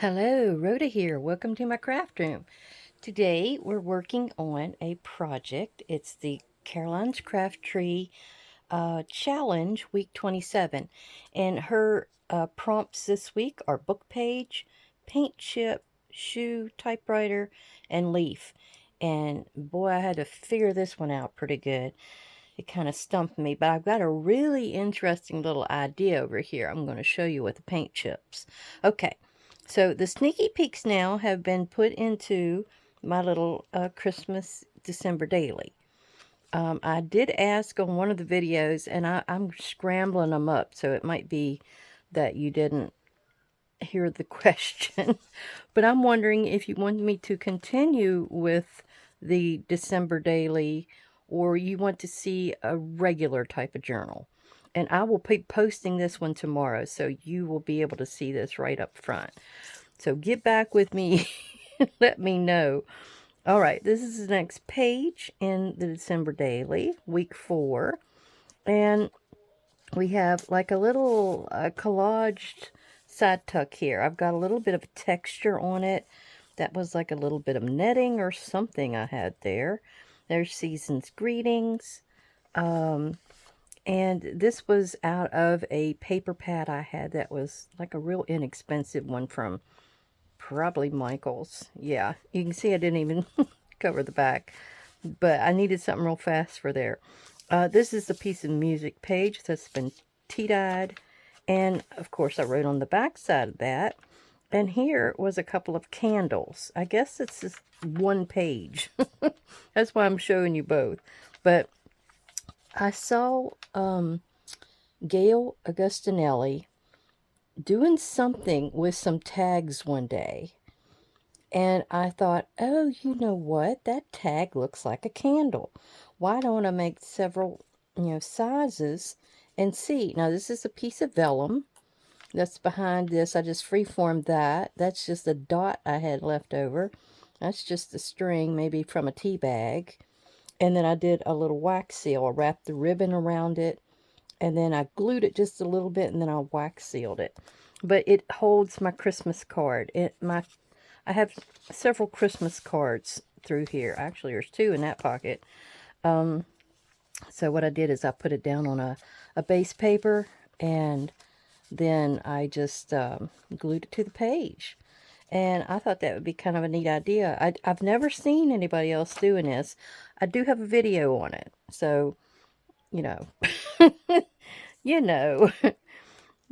Hello, Rhoda here. Welcome to my craft room. Today we're working on a project. It's the Caroline's Craft Tree Challenge Week 27. And her prompts this week are book page, paint chip, shoe, typewriter, and leaf. And boy, I had to figure this one out pretty good. It kind of stumped me, but I've got a really interesting little idea over here I'm going to show you with the paint chips. Okay, so the sneaky peeks now have been put into my little Christmas December daily. I did ask on one of the videos, and I'm scrambling them up, so it might be that you didn't hear the question. But I'm wondering if you want me to continue with the December daily, or you want to see a regular type of journal. And I will be posting this one tomorrow, so you will be able to see this right up front. So get back with me and let me know. All right, this is the next page in the December daily, week 4. And we have like a little collaged side tuck here. I've got a little bit of texture on it. That was like a little bit of netting or something I had there. There's Season's Greetings. And this was out of a paper pad I had that was like a real inexpensive one from probably Michael's. Yeah, you can see I didn't even cover the back, but I needed something real fast for there. This is a piece of music page that's been tea-dyed, and of course I wrote on the back side of that. And here was a couple of candles. I guess it's just one page. That's why I'm showing you both. But I saw Gail Augustinelli doing something with some tags one day. And I thought, oh, you know what? That tag looks like a candle. Why don't I make several, sizes and see? Now, this is a piece of vellum that's behind this. I just freeformed that. That's just a dot I had left over. That's just a string, maybe from a tea bag. And then I did a little wax seal. I wrapped the ribbon around it, and then I glued it just a little bit, and then I wax sealed it. But it holds my Christmas card. I have several Christmas cards through here. Actually, there's 2 in that pocket. So what I did is I put it down on a base paper, and then I just glued it to the page. And I thought that would be kind of a neat idea. I've never seen anybody else doing this. I do have a video on it. So, you know, you know,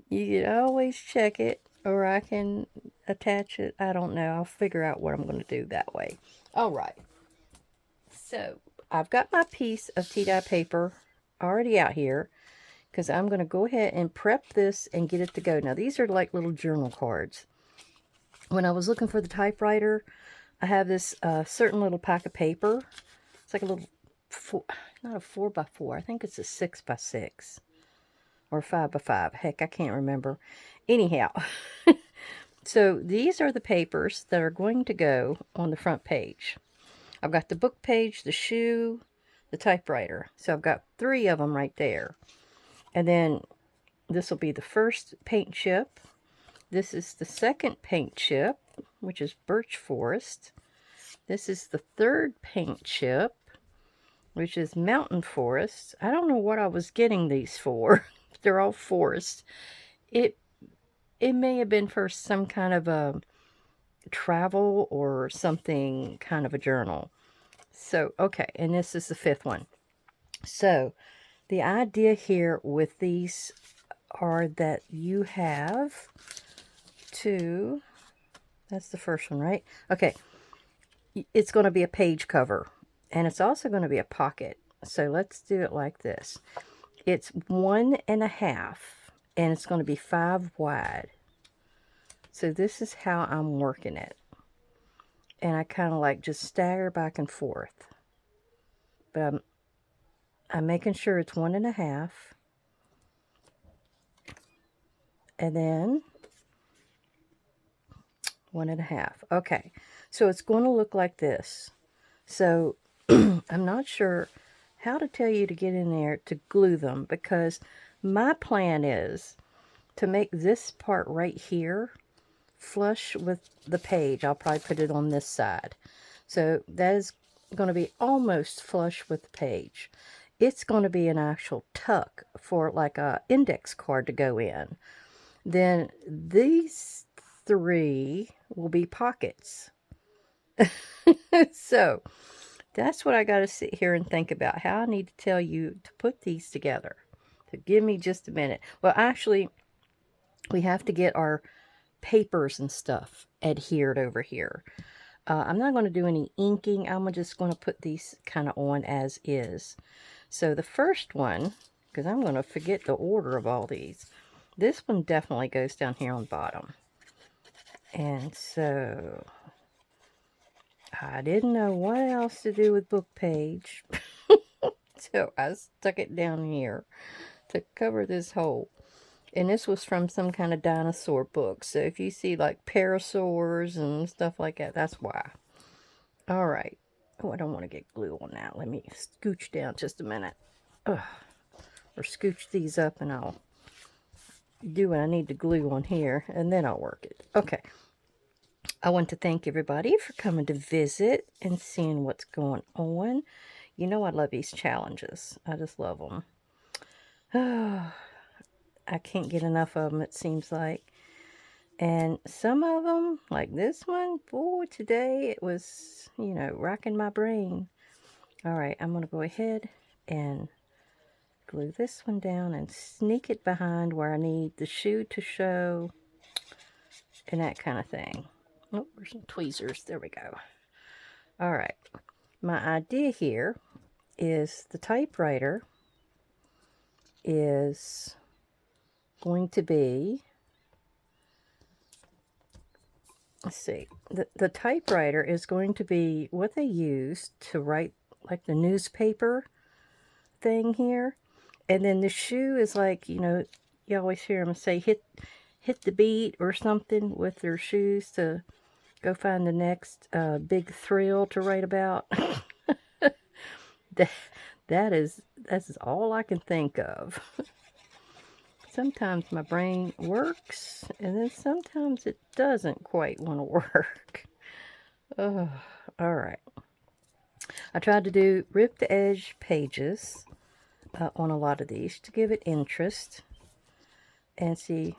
you can always check it, or I can attach it. I don't know. I'll figure out what I'm going to do that way. All right. So I've got my piece of tea-dye paper already out here, because I'm going to go ahead and prep this and get it to go. Now, these are like little journal cards. When I was looking for the typewriter, I have this certain little pack of paper. It's like a little, not a 4x4. I think it's a 6x6 or 5x5. Heck, I can't remember. Anyhow, so these are the papers that are going to go on the front page. I've got the book page, the shoe, the typewriter. So I've got 3 of them right there. And then this will be the first paint chip. This is the second paint chip, which is Birch Forest. This is the third paint chip, which is Mountain Forest. I don't know what I was getting these for. They're all forest. It may have been for some kind of a travel or something, kind of a journal. So, okay, and this is the 5th one. So, the idea here with these are that you have to, that's the first one, right? Okay, it's going to be a page cover, and it's also going to be a pocket. So let's do it like this. It's 1.5, and it's going to be 5 wide. So this is how I'm working it. And I kind of like just stagger back and forth. But I'm making sure it's 1.5. And then 1.5. Okay, so it's going to look like this. So I'm not sure how to tell you to get in there to glue them, because my plan is to make this part right here flush with the page. I'll probably put it on this side. So that is going to be almost flush with the page. It's going to be an actual tuck for like a index card to go in. Then these three will be pockets. So that's what I got to sit here and think about, how I need to tell you to put these together. So give me just a minute. Well, actually, we have to get our papers and stuff adhered over here. I'm not going to do any inking. I'm just going to put these kind of on as is. So the first one, because I'm going to forget the order of all these, this one definitely goes down here on the bottom. And so I didn't know what else to do with book page. So I stuck it down here to cover this hole. And this was from some kind of dinosaur book. So if you see like parasaurs and stuff like that, that's why. All right. Oh, I don't want to get glue on that. Let me scooch down just a minute. Ugh. Or scooch these up and I'll do what I need to glue on here and then I'll work it. Okay. I want to thank everybody for coming to visit and seeing what's going on. You know I love these challenges. I just love them. I can't get enough of them, it seems like. And some of them, like this one, boy, today it was, you know, rocking my brain. All right, I'm going to go ahead and glue this one down and sneak it behind where I need the shoe to show and that kind of thing. Oh, there's some tweezers. There we go. All right. My idea here is the typewriter is going to be, let's see, the typewriter is going to be what they use to write like the newspaper thing here. And then the shoe is like, you know, you always hear them say hit the beat or something with their shoes to go find the next big thrill to write about. That's all I can think of. Sometimes my brain works, and then sometimes it doesn't quite want to work. Oh, all right. I tried to do ripped edge pages on a lot of these to give it interest. And see,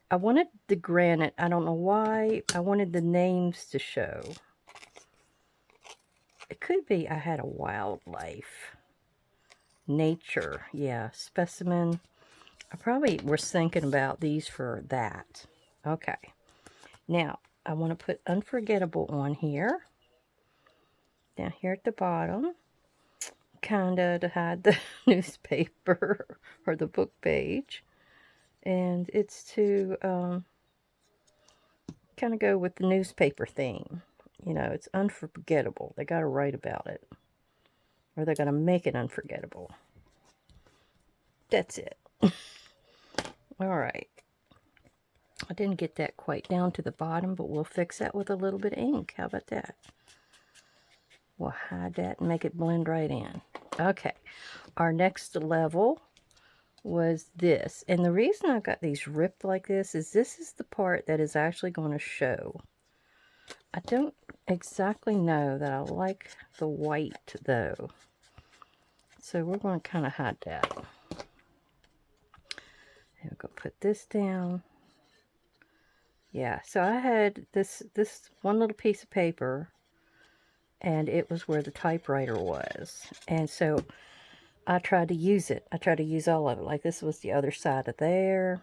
I wanted the granite. I don't know why. I wanted the names to show. It could be I had a wildlife. Nature. Yeah, specimen. I probably was thinking about these for that. Okay. Now, I want to put unforgettable on here. Down here at the bottom. Kind of to hide the newspaper or the book page. And it's to kind of go with the newspaper theme. You know, it's unforgettable. They got to write about it. Or they're going to make it unforgettable. That's it. All right. I didn't get that quite down to the bottom, but we'll fix that with a little bit of ink. How about that? We'll hide that and make it blend right in. Okay. Our next level was this. And the reason I got these ripped like this is the part that is actually going to show. I don't exactly know that I like the white, though. So we're going to kind of hide that. And we'll go put this down. Yeah, so I had this one little piece of paper, and it was where the typewriter was. And so I tried to use it. I tried to use all of it. Like this was the other side of there.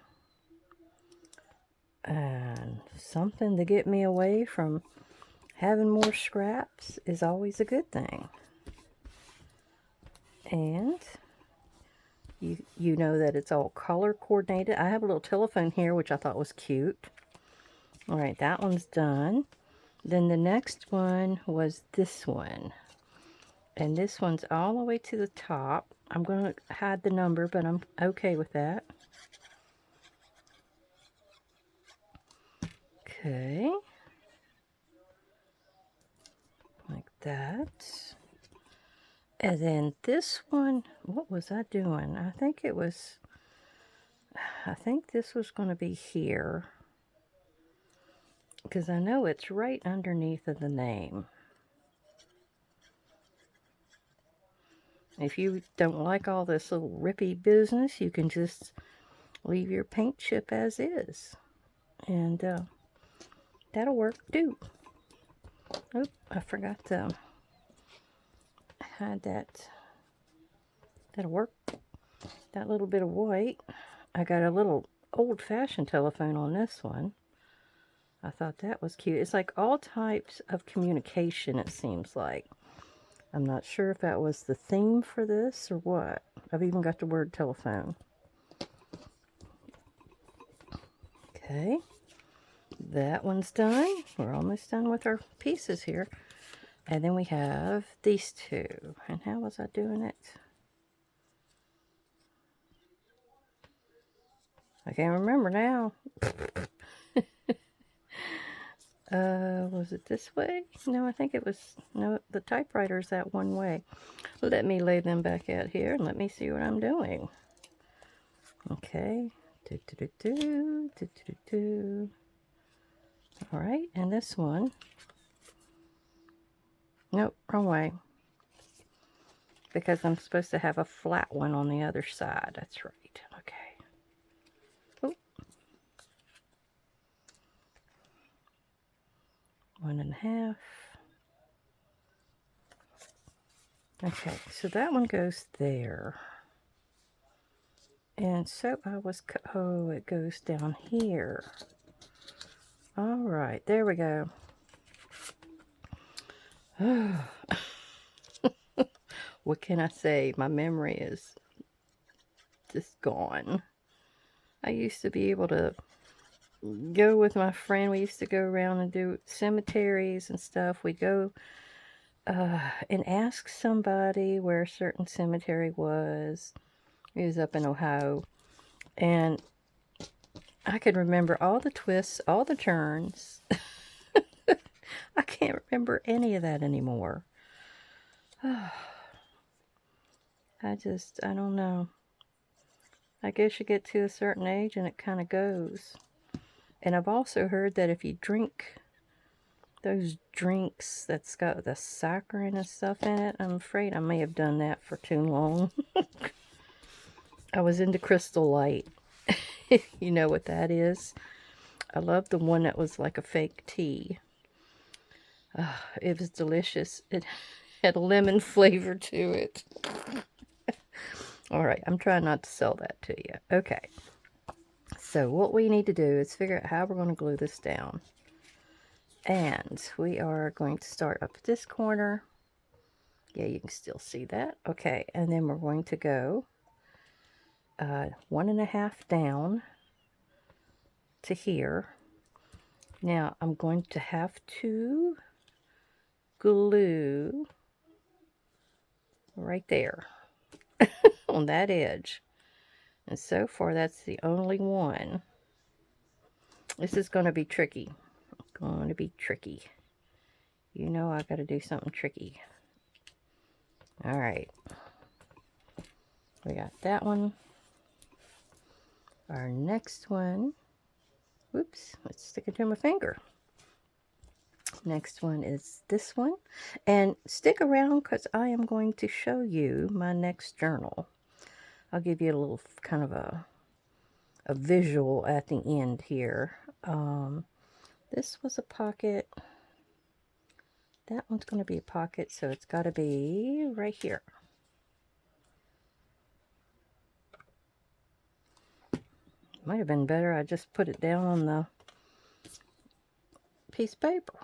And something to get me away from having more scraps is always a good thing. And you know that it's all color coordinated. I have a little telephone here, which I thought was cute. All right, that one's done. Then the next one was this one. And this one's all the way to the top. I'm going to hide the number, but I'm okay with that. Okay. Like that. And then this one, what was I doing? I think this was going to be here. because I know it's right underneath of the name. If you don't like all this little rippy business, you can just leave your paint chip as is. And that'll work too. Oop, I forgot to hide that. That'll work. That little bit of white. I got a little old-fashioned telephone on this one. I thought that was cute. It's like all types of communication, it seems like. I'm not sure if that was the theme for this or what. I've even got the word telephone. Okay. That one's done. We're almost done with our pieces here. And then we have these two. And how was I doing it? I can't remember now. Was it this way? No, I think it was, no, the typewriter's that one way. Let me lay them back out here and let me see what I'm doing. Okay. All right, and this one. Nope, wrong way. Because I'm supposed to have a flat one on the other side. That's right. Okay. Oh. 1.5. Okay, so that one goes there. And so I was, oh, it goes down here. All right, there we go. What can I say? My memory is just gone. I used to be able to go with my friend. We used to go around and do cemeteries and stuff. We'd go and ask somebody where a certain cemetery was. It was up in Ohio. And I could remember all the twists, all the turns. I can't remember any of that anymore. I don't know. I guess you get to a certain age and it kind of goes. And I've also heard that if you drink those drinks that's got the saccharin and stuff in it, I'm afraid I may have done that for too long. I was into Crystal Light. You know what that is? I love the one that was like a fake tea. It was delicious. It had a lemon flavor to it. All right, I'm trying not to sell that to you. Okay. So what we need to do is figure out how we're going to glue this down. And we are going to start up at this corner. Yeah, you can still see that. Okay, and then we're going to go 1.5 down to here. Now I'm going to have to glue right there on that edge. And so far that's the only one. This is going to be tricky. Going to be tricky. You know I got to do something tricky. All right. We got that one. Our next one. Whoops, let's stick it to my finger. Next one is this one. And stick around because I am going to show you my next journal. I'll give you a little kind of a visual at the end here. This was a pocket. That one's going to be a pocket, so it's got to be right here. Might have been better I just put it down on the piece of paper.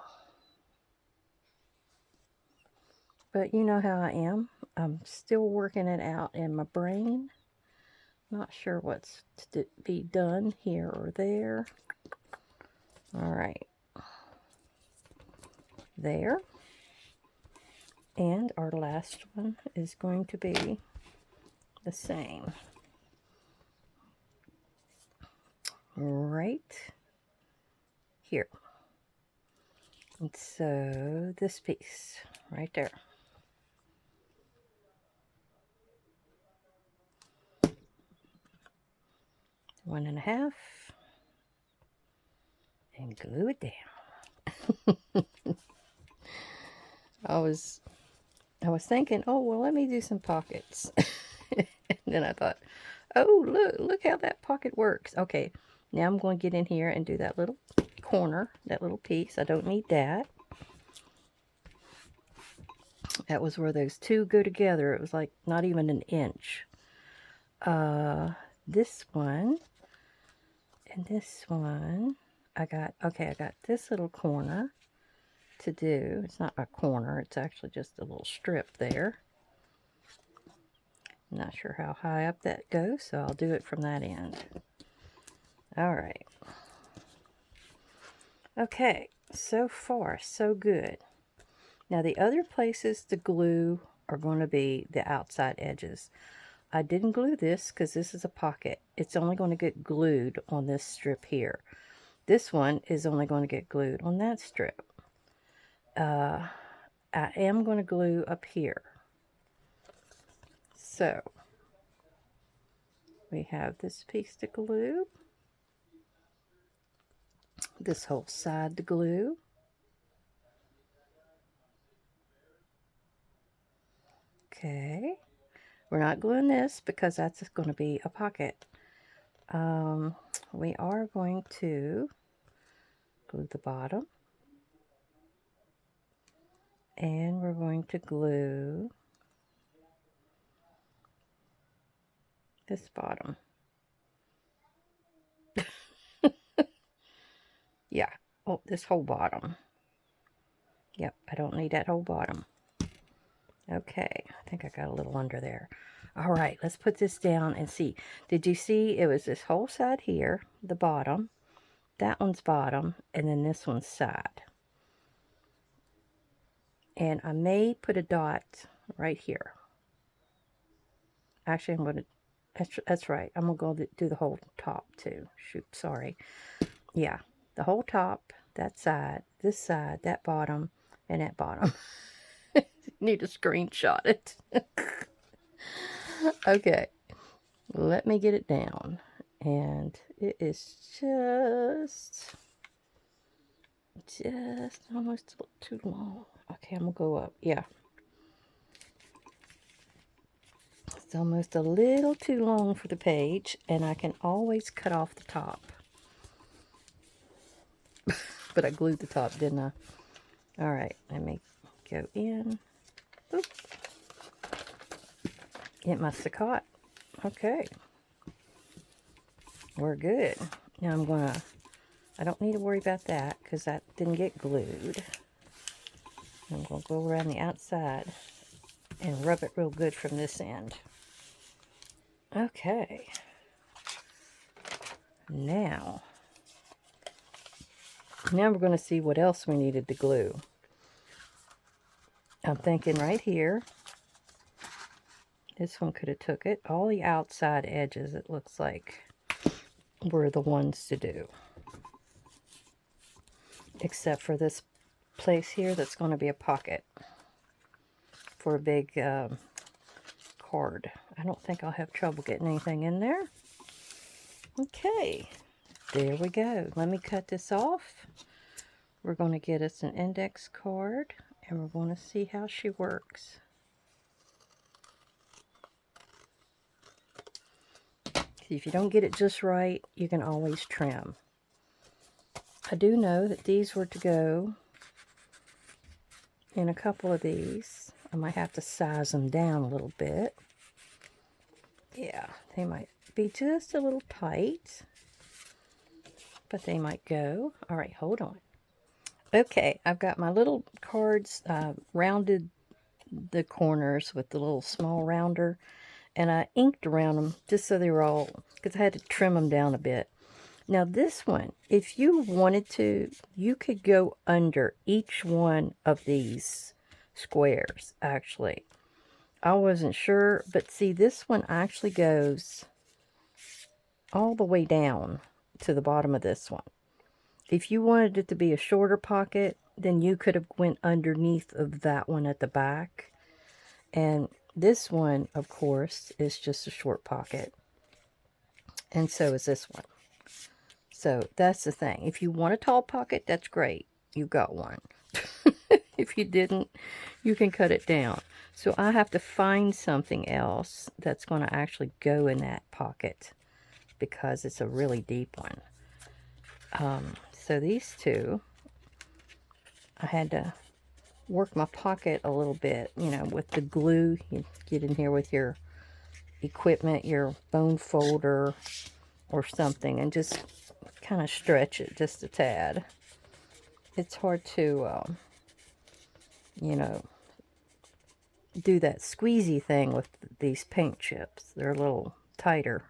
But you know how I am. I'm still working it out in my brain. Not sure what's to be done here or there. All right. There. And our last one is going to be the same. Right here. And so this piece right there. One and a half. And glue it down. I was thinking, oh, well, let me do some pockets. And then I thought, oh, look how that pocket works. Okay, now I'm going to get in here and do that little corner, that little piece. I don't need that. That was where those two go together. It was like not even an inch. This one and this one, I got this little corner to do. It's not a corner, it's actually just a little strip there. I'm not sure how high up that goes, so I'll do it from that end. All right. Okay, so far, so good. Now the other places to glue are going to be the outside edges. I didn't glue this because this is a pocket. It's only going to get glued on this strip here. This one is only going to get glued on that strip. I am going to glue up here. So we have this piece to glue, this whole side to glue. Okay, we're not gluing this because that's just going to be a pocket. We are going to glue the bottom, and we're going to glue this bottom. Yeah, oh, this whole bottom. Yep, I don't need that whole bottom. Okay, I think I got a little under there. All right, let's put this down and see. Did you see it was this whole side here, the bottom, that one's bottom, and then this one's side. And I may put a dot right here. Actually, I'm going to, that's right, I'm going to do the whole top too. Shoot, sorry. Yeah, the whole top, that side, this side, that bottom, and that bottom. Need to screenshot it. Okay, let me get it down. And it is just almost a little too long. Okay, I'm gonna go up. Yeah, it's almost a little too long for the page, and I can always cut off the top. But I glued the top, didn't I? All right, let me go in. Oop. It must have caught. Okay, we're good. Now I'm gonna, I don't need to worry about that because that didn't get glued. I'm gonna go around the outside and rub it real good from this end. Okay, now we're going to see what else we needed to glue. I'm thinking right here, this one could have took it. All the outside edges, it looks like, were the ones to do. Except for this place here that's going to be a pocket for a big card. I don't think I'll have trouble getting anything in there. Okay, there we go. Let me cut this off. We're going to get us an index card, and we're going to see how she works. If you don't get it just right, you can always trim. I do know that these were to go in a couple of these. I might have to size them down a little bit. Yeah, they might be just a little tight, but they might go. All right, hold on. Okay, I've got my little cards rounded the corners with the little small rounder, and I inked around them just so they were all, because I had to trim them down a bit. Now this one, if you wanted to, you could go under each one of these squares, actually. I wasn't sure, but see, this one actually goes all the way down to the bottom of this one. If you wanted it to be a shorter pocket, then you could have went underneath of that one at the back. And this one, of course, is just a short pocket. And so is this one. So that's the thing. If you want a tall pocket, that's great. you got one. If you didn't, you can cut it down. So I have to find something else that's going to actually go in that pocket because it's a really deep one. So these two, I had to work my pocket a little bit, you know, with the glue. You get in here with your equipment, your bone folder or something, and just kind of stretch it just a tad. It's hard to, you know, do that squeezy thing with these paint chips. They're a little tighter.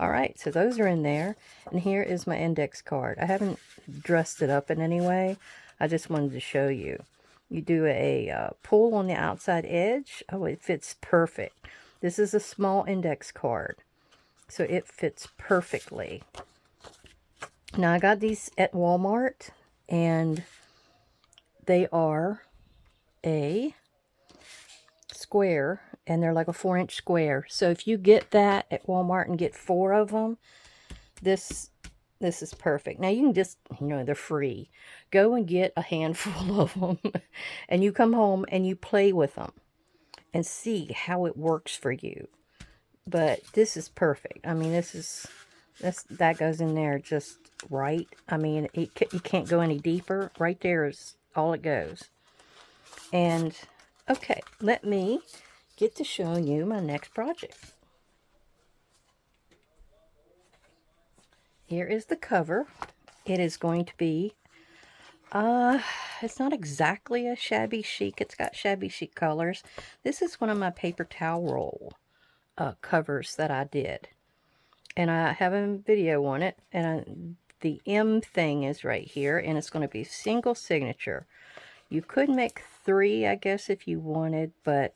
All right, so those are in there. And here is my index card. I haven't dressed it up in any way. I just wanted to show you. You do a pull on the outside edge. Oh, it fits perfect. This is a small index card, so it fits perfectly. Now, I got these at Walmart, and they are a square, and they're like a 4-inch square. So if you get that at Walmart and get 4 of them, this is perfect. Now you can just, you know, they're free. Go and get a handful of them, and you come home and you play with them and see how it works for you. But this is perfect. I mean, that goes in there just right. I mean, you can't go any deeper. Right there is all it goes. And okay, let me get to showing you my next project. Here is the cover. It is going to be, it's not exactly a shabby chic. It's got shabby chic colors. This is one of my paper towel roll covers that I did. And I have a video on it. And the M thing is right here. And it's going to be single signature. You could make 3, I guess, if you wanted. But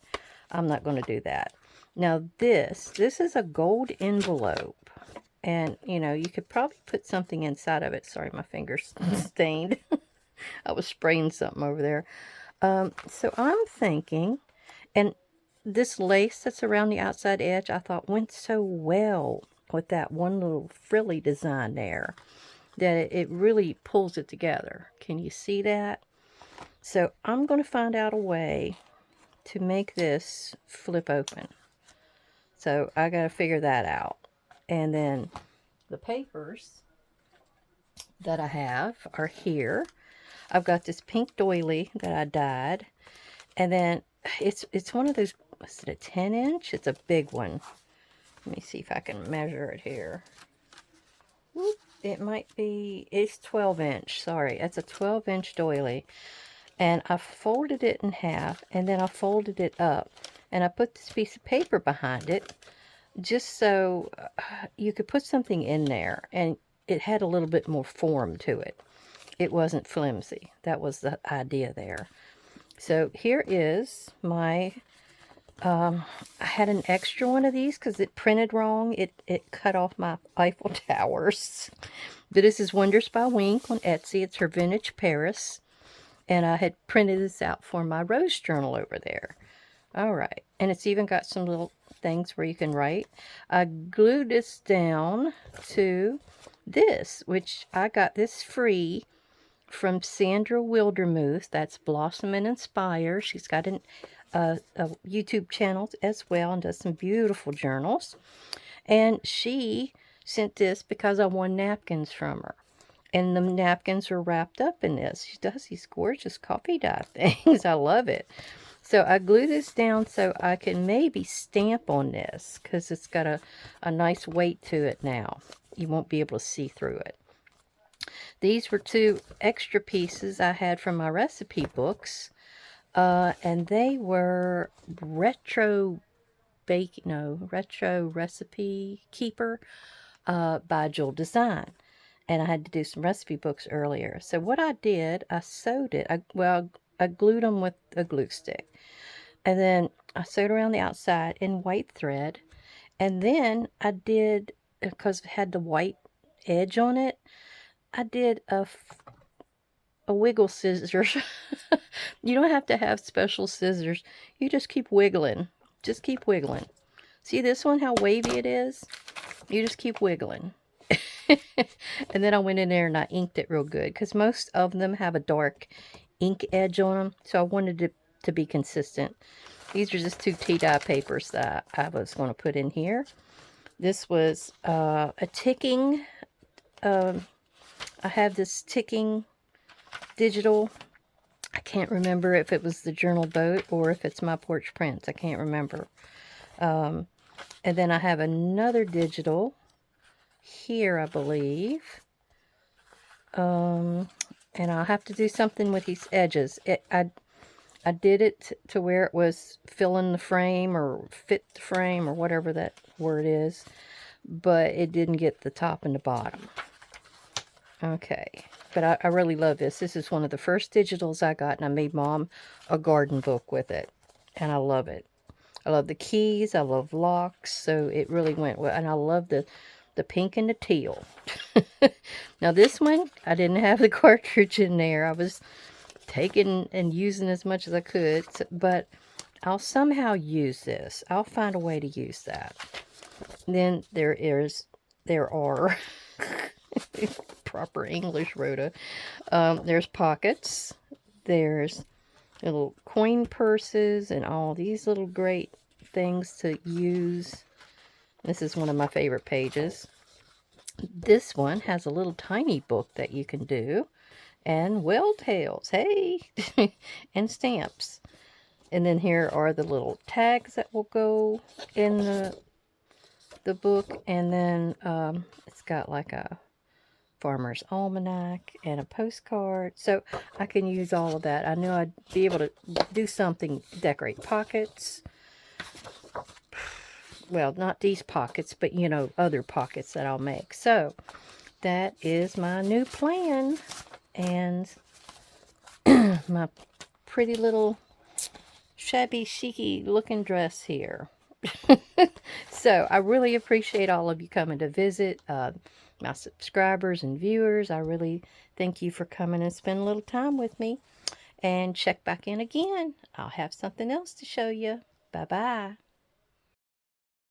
I'm not going to do that. Now this is a gold envelope. And, you know, you could probably put something inside of it. Sorry, my finger's stained. I was spraying something over there. So I'm thinking, and this lace that's around the outside edge, I thought went so well with that one little frilly design there, that it really pulls it together. Can you see that? So I'm going to find out a way to make this flip open. So I got to figure that out. And then the papers that I have are here. I've got this pink doily that I dyed. And then it's one of those, is it a 10-inch? It's a big one. Let me see if I can measure it here. Whoop, it might be, it's 12-inch. Sorry, it's a 12-inch doily. And I folded it in half, and then I folded it up. And I put this piece of paper behind it, just so you could put something in there, and it had a little bit more form to it. It wasn't flimsy. That was the idea there. So here is my, I had an extra one of these because it printed wrong. It cut off my Eiffel Towers. But this is Wonders by Wink on Etsy. It's her Vintage Paris. And I had printed this out for my Rose Journal over there. All right. And it's even got some little things where you can write. I glued this down to this, which I got this free from Sandra Wildermuth. That's Blossom and Inspire. She's got a YouTube channel as well and does some beautiful journals. And she sent this because I won napkins from her. And the napkins are wrapped up in this. She does these gorgeous coffee dye things. I love it. So I glue this down so I can maybe stamp on this because it's got a nice weight to it now. You won't be able to see through it. These were 2 extra pieces I had from my recipe books. And they were Retro Recipe Keeper by Jewel Design. And I had to do some recipe books earlier. So what I did, I sewed it. I glued them with a glue stick. And then I sewed around the outside in white thread. And then I did, because it had the white edge on it, I did a wiggle scissors. You don't have to have special scissors. You just keep wiggling. Just keep wiggling. See this one, how wavy it is? You just keep wiggling. And then I went in there and I inked it real good because most of them have a dark ink edge on them. So I wanted it to be consistent. These are just 2 tea-dye papers that I was going to put in here. This was a ticking. I have this ticking digital. I can't remember if it was the Journal Boat or if it's my Porch Prints. I can't remember. And then I have another digital here, I believe. And I'll have to do something with these edges. I did it to where it was filling the frame or fit the frame or whatever that word is, but it didn't get the top and the bottom. Okay, but I really love this. This is one of the first digitals I got, and I made Mom a garden book with it, and I love it. I love the keys. I love locks, so it really went well, and I love the pink and the teal. Now this one, I didn't have the cartridge in there. I was taking and using as much as I could, but I'll somehow use this. I'll find a way to use that. Then there are proper English, Rhoda. There's pockets. There's little coin purses and all these little great things to use. This is one of my favorite pages. This one has a little tiny book that you can do. And whale tails, hey! And stamps. And then here are the little tags that will go in the book. And then it's got like a farmer's almanac and a postcard. So I can use all of that. I knew I'd be able to do something, decorate pockets. Well, not these pockets, but you know, other pockets that I'll make. So that is my new plan. And my pretty little shabby chicy looking dress here. So I really appreciate all of you coming to visit, my subscribers and viewers. I really thank you for coming and spending a little time with me. And check back in again. I'll have something else to show you. Bye-bye.